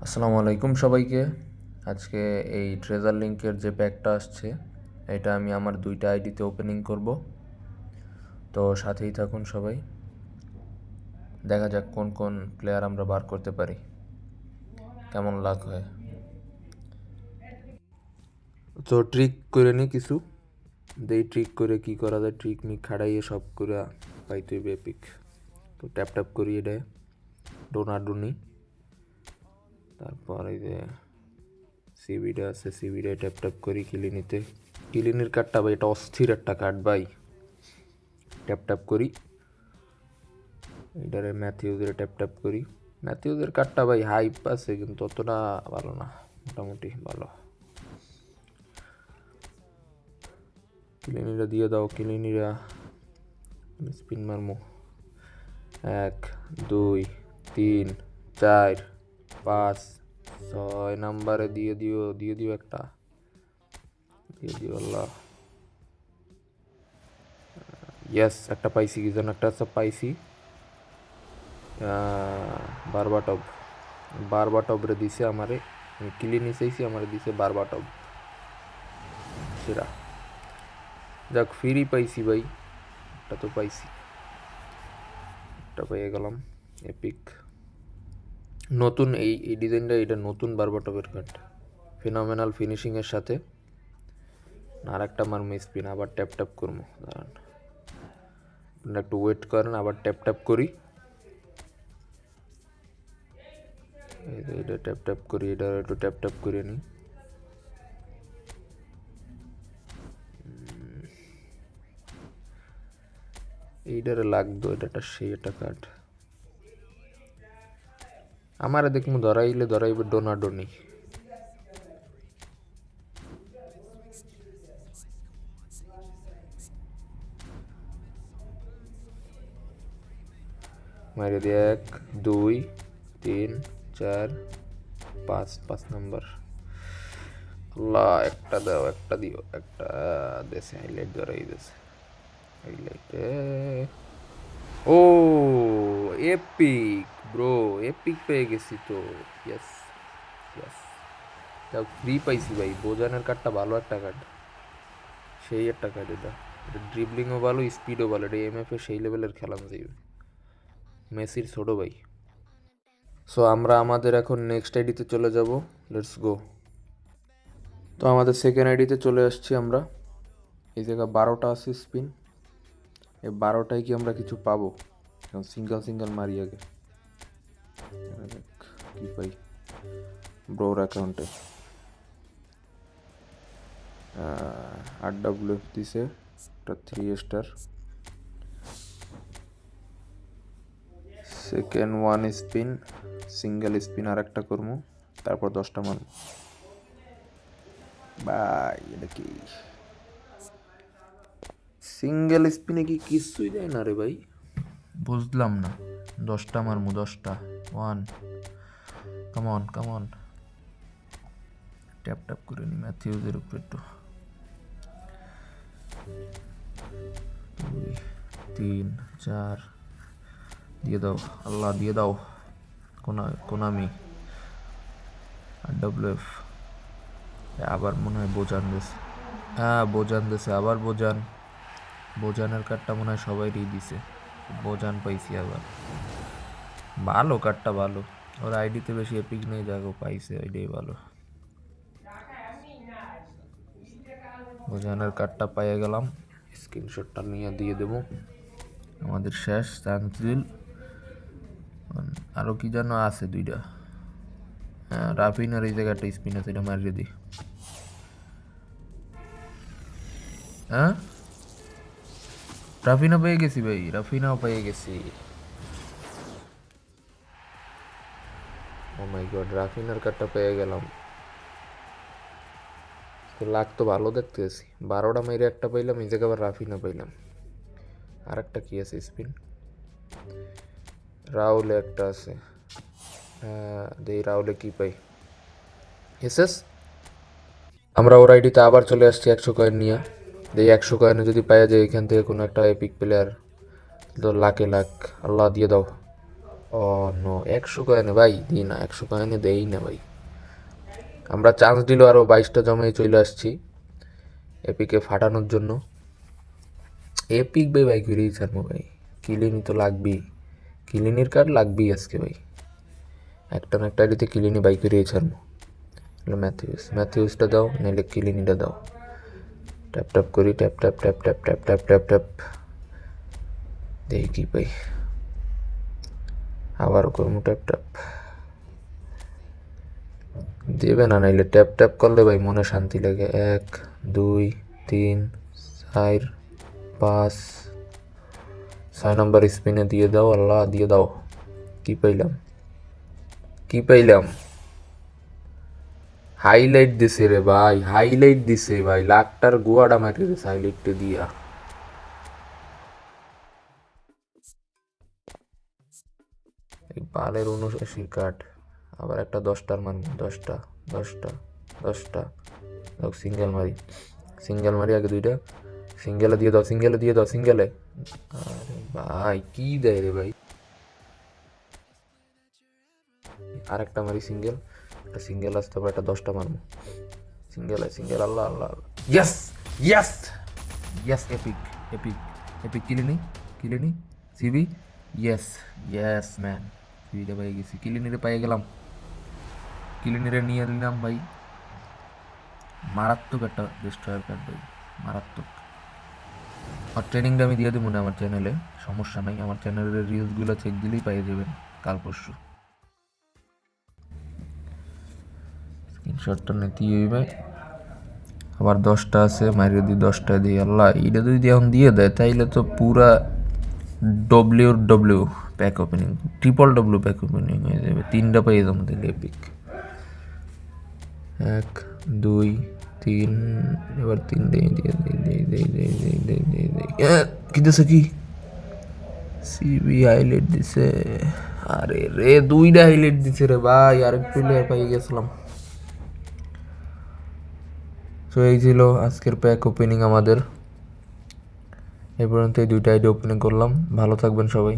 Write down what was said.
আসসালামু আলাইকুম সবাইকে। আজকে এই ট্রেজার লিঙ্কের যে প্যাকটা আসছে এটা আমি আমার দুইটা আইডিতে ওপেনিং করব। তো সাথেই থাকুন সবাই, দেখা যাক কোন কোন প্লেয়ার আমরা বার করতে পারি, কেমন লাক হয়। তো ট্রিক করে নি কিছু দেই, ট্রিক করে কি করা যায়, ট্রিক মি খাড়াইয়ে সব করে পাইতে হইবে এপিক। তো ট্যাপ ট্যাপ করি এটা ডোনাডুনি, তারপর এই যে সিবিটা আছে সিবিটা ট্যাপ ট্যাপ করি কিলিনিতে। কিলিনির কার্ডটা ভাই এটা অস্থির একটা কার্ড ভাই, ট্যাপ ট্যাপ করি। এটারে ম্যাথিউজের ট্যাপ ট্যাপ করি। ম্যাথিউজের কার্ডটা ভাই হাইপ আছে কিন্তু অতটা ভালো না, মোটামুটি ভালো। কিলিনিরা দিয়ে দাও, কিলিনিরা স্পিন মারমো। 1 2 3 4 5 6 নাম্বারে দিয়ে দিও, দিয়ে দিও একটা, দিয়ে দিও আল্লাহ। ইয়েস, একটা পাইছি, কি যেন একটা সব পাইছি। বারবাটব, বারবাটবরে দিছে আমারে, ক্লিনি চাইছি আমারে দিছে বারবাটব, সেরা। যাক ফ্রি পাইছি ভাই, একটা তো পাইছি, একটা পেয়ে গেলাম এপিক। নতুন এই এই ডিজাইনটা, এটা নতুন বারবাটবের কার্ড, ফিনোমেনাল ফিনিশিংয়ের সাথে। আর একটা মারমো স্পিন, আবার ট্যাপ ট্যাপ করবো, দাঁড়ান আপনারা একটু ওয়েট করেন, আবার ট্যাপ ট্যাপ করি। এটা ট্যাপ ট্যাপ করি, এটা একটু ট্যাপ ট্যাপ করে নিই। এইটারে লাগতো, এটা একটা সেই একটা কার্ড। আমারে দেখমু ধরাইলে ধরাইবে ডোনাডোনি। মাইরে দিয়ে 1 2 3 4 5, 5 নাম্বার। আল্লাহ একটা দাও, একটা দিও, একটা দেশে হাইলাইট ধরাই দেশে হাইলাইটে। ও এপিক ব্রো, এপিক পেয়ে গেছি তো। ইয়েস ইয়েস, যাও ফ্রি পাইছি ভাই। বোজানের কার্ডটা ভালো একটা কার্ড, সেই একটা কার্ড এটা। এটা ড্রিবলিংও ভালো, স্পিডও ভালো, এটা এমএফে সেই লেভেলের খেলানো যাইবে, মেসির ছোট ভাই। সো আমরা আমাদের এখন নেক্সট আইডিতে চলে যাব, লেটস গো। তো আমাদের সেকেন্ড আইডিতে চলে আসছি আমরা। এই জায়গা 12টা আছে স্পিন, এই 12টায় কি আমরা কিছু পাবো? সিঙ্গেল সিঙ্গেল মারি আগে, কি পাই ব্রোর অ্যাকাউন্টে। 8WF দিছে একটা 3 star. Second 1 spin, single spin আর একটা করবো, তারপর 10টা মারবো ভাই। এটা কি সিঙ্গেল স্পিনে কি কিছুই দেয় না রে ভাই, বুঝলাম না। 10টা মারমু, 10টা 1, কামন কামন। ট্যাপ ট্যাপ করে নি ম্যাথিউজের উপরে একটু। 2 3 4 দিয়ে দাও আল্লাহ, দিয়ে দাও। কোনামি 8WF, আবার মনে হয় বোজান দিছে। হ্যাঁ বোজান দিছে, আবার বোজান। বোজানের কার্ডটা মনে হয় সবাইই দিছে, বোজান পাইছি আবার। ভালো কার্ডটা ভালো, ওর আইডিতে বেশি এপিক নেই, যাগো পাইছে ওইটাই ভালো। বোজানের কার্ডটা পাইয়ে গেলাম, স্ক্রিনশটটা নিয়ে দিয়ে দেবো। আমাদের শেষ তানজিল, আরও কি যেন আছে 2টা। হ্যাঁ রাফিনার এই জায়গাটা স্পিন আছে, এটা মারিয়ে দিই। হ্যাঁ রাফিনা পেয়ে গেছি ভাই, রাফিনাও পেয়ে গেছি। ও মাই গড, রাফিনার কার্ডটা পেয়ে গেলাম। লাক তো ভালো দেখতেছি, 12টা মেরে একটা পাইলাম, এই জায়গায় আবার রাফিনা পাইলাম। আর একটা কি আছে স্পিন, রাউলে একটা আছে। দেই রাউলে কি পাই, এসএস। আমরা ওর আইডিতে আবার চলে আসছি 100 কয়েন নিয়ে। দেই 100 কয়েনে যদি পাওয়া যায় এখান থেকে কোনো একটা এপিক প্লেয়ার, তো লাখে লাখ। আল্লাহ দিয়ে দাও, ও নো, 100 কয়েনে ভাই দিই না, 100 কয়েনে দেই না ভাই। আমরা চান্স দিল আরও 22টা জমায় চলে আসছি এপিকে ফাটানোর জন্য। এপিক ভাই ভাই ঘুরেই ছাড়বো ভাই, কিলিনি তো লাগবেই, কিলিনির কার্ড লাগবেই আজকে ভাই। একটা না একটা আইডিতে কিলিনি বাই করেই ছাড়বো। ম্যাথিউসটা দাও, নাহলে কিলিনিটা দাও। ট্যাপ ট্যাপ করি, tap tap tap tap tap tap tap tap. দেখি কি ভাই, আবারও করবো ট্যাপ ট্যাপ। দেবে না, নাইলে ট্যাপ ট্যাপ করলে ভাই মনে শান্তি লাগে। 1 2 3 4 5 6 নম্বর স্পিনে দিয়ে দাও, আল্লাহ দিয়ে দাও। কি পাইলাম, কি পাইলাম? হাইলাইট দিছে রে ভাই, হাইলাইট দিছে ভাই, লাখটার গুয়াটা মারি দিছে হাইলাইটটা দিয়া। এই বালের 79 কাঠ, আবার একটা 10টার মারবো। 10টা 10টা 10টা। সিঙ্গেল মারি, সিঙ্গেল মারি আগে 2টা। সিঙ্গেলে দিয়ে দাও, সিঙ্গেলে দিয়ে দাও, সিঙ্গেলে। আরে ভাই কি দেয় রে ভাই। আরেকটা মারি সিঙ্গেল, একটা সিঙ্গেল আসতে হবে, একটা 10টা মারবো। সিঙ্গেল সিঙ্গেল, আল্লাহ আল্লাহ। Yes yes yes, epic epic epic. কিলিনি কিলিনি সিবি। ইয়েস ইয়েস ম্যান, সিবিটা পেয়ে গেছি, কিলিনিরে পেয়ে গেলাম। কিলিনিরে নিয়ে নিলাম ভাই। মারাত্মক একটা ডিস্ট্রয়ার কার্ড ভাই, মারাত্মক। আর ট্রেনিংটা আমি দিয়ে দেবো না আমার চ্যানেলে, সমস্যা নাই। আমার চ্যানেলের রিলসগুলো চেক দিলেই পেয়ে যাবেন কাল পরশু। স্ক্রিনশটটা নিতেই হইবে। আবার 10টা আছে, মাইরে দিই 10টা দিই। আল্লাহ, এটা যদি এখন দিয়ে দেয় তাইলে তো পুরা W pack opening, W pack opening হয়ে যাবে। 3টা পেয়ে যাবো তাহলে এপিক। 1 2 3, এবার 3 দিয়ে দিয়ে দিয়ে দিয়ে দিয়ে দিয়ে দিয়ে দিয়ে দিয়ে কি দিছে কি? সিবি হাইলাইট দিছে। আরে রে, 2টা হাইলাইট দিছে রে ভাই, আরেক প্লেয়ার পাই গেছিলাম। তো এই ছিল আজকের প্যাক ওপেনিং আমাদের। এই পর্যন্ত এই 2টা আইডি ওপেনিং করলাম। ভালো থাকবেন সবাই।